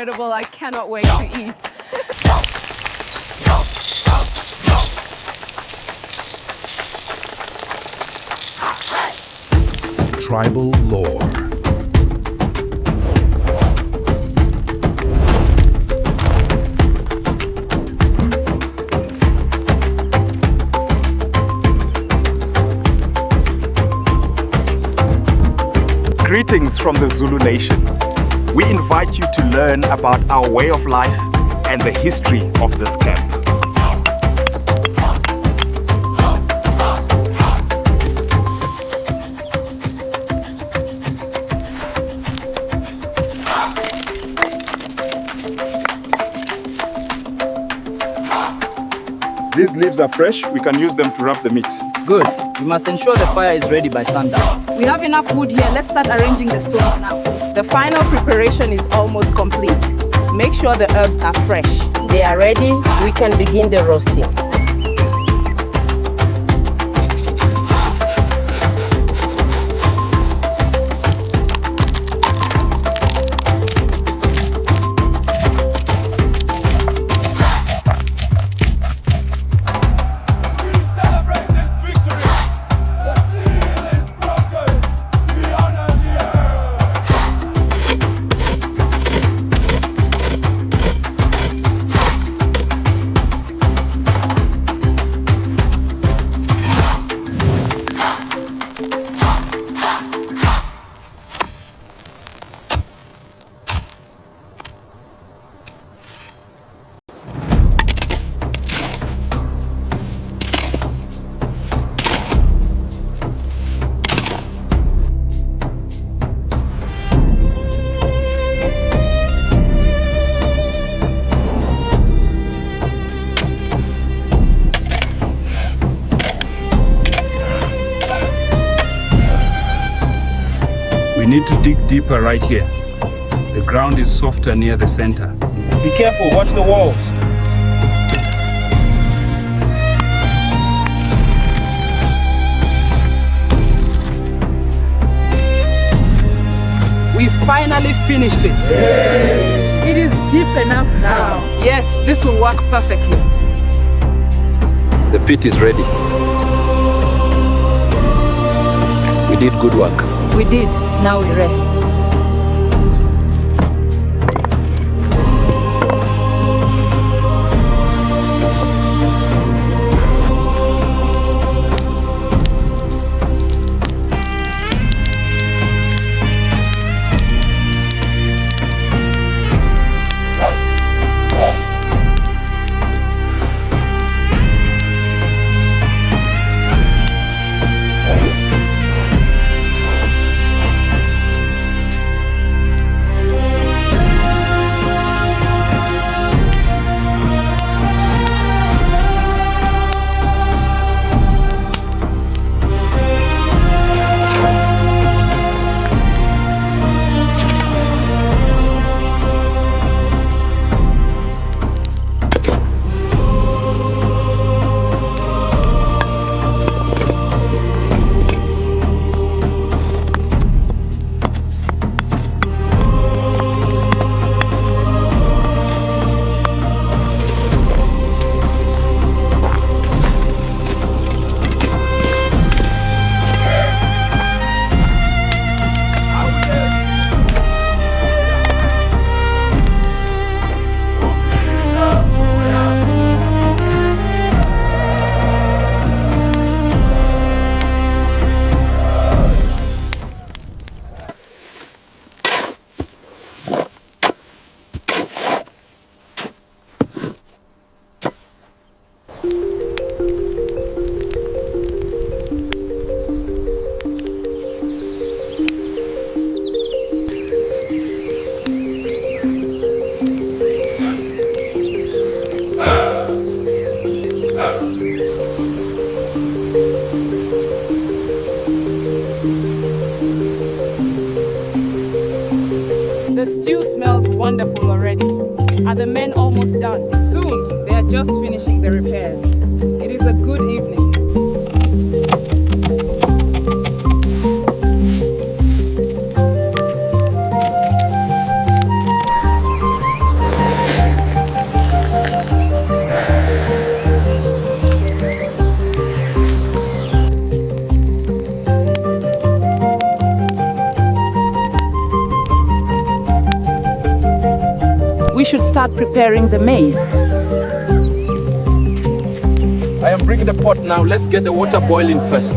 incredible. I cannot wait to eat. TribalLore. Greetings from the Zulu Nation. We invite you to learn about our way of life and the history of this camp. These leaves are fresh. We can use them to wrap the meat. Good. We must ensure the fire is ready by sundown. We have enough wood here. Let's start arranging the stones now. The final preparation is almost complete. Make sure the herbs are fresh. They are ready. We can begin the roasting. We need to dig deeper right here. The ground is softer near the center. Be careful, watch the walls. We finally finished it. Yay! It is deep enough now. Yes, this will work perfectly. The pit is ready. We did good work. We did. Now we rest. The stew smells wonderful already. Are the men almost done? Soon. They are just finishing the repairs. It is a good evening. start preparing the maize. I am bringing the pot now. Let's get the water boiling first.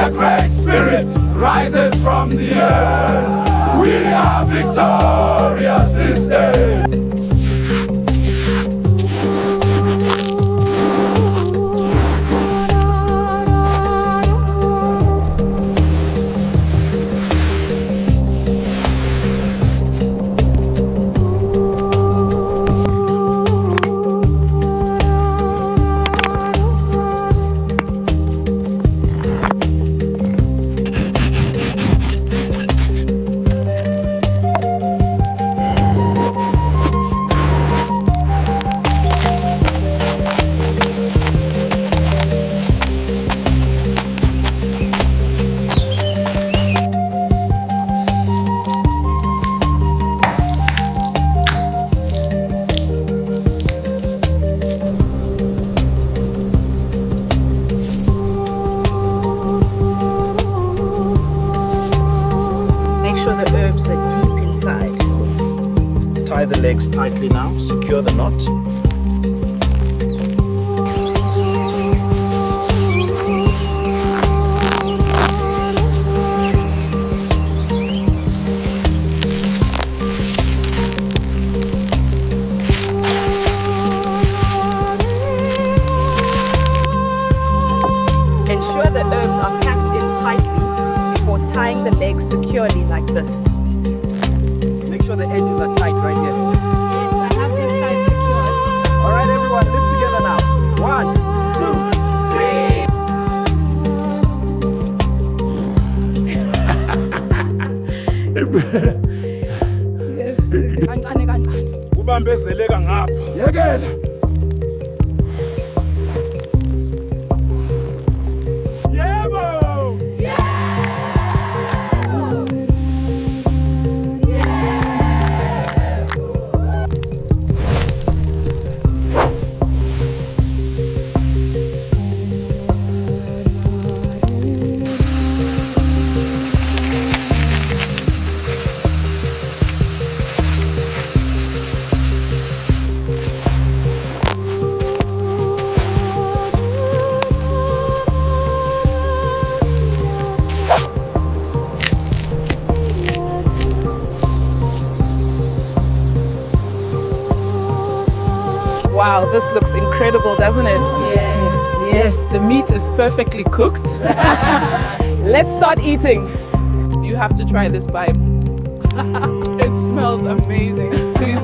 The great spirit rises from the earth. We are victorious this day. Tie the legs tightly now, secure the knot. Ensure the herbs are packed in tightly before tying the legs securely like this. Make sure the edges are tight right here. Yes, I have this side secured. All right, everyone, lift together now. 1, 2, 3. Yes. Kancane kancane. Ubambezeleka ngapha. Yekela. Wow, this looks incredible, doesn't it? Yes. Yes, the meat is perfectly cooked. Let's start eating. You have to try this, babe. It smells amazing. Please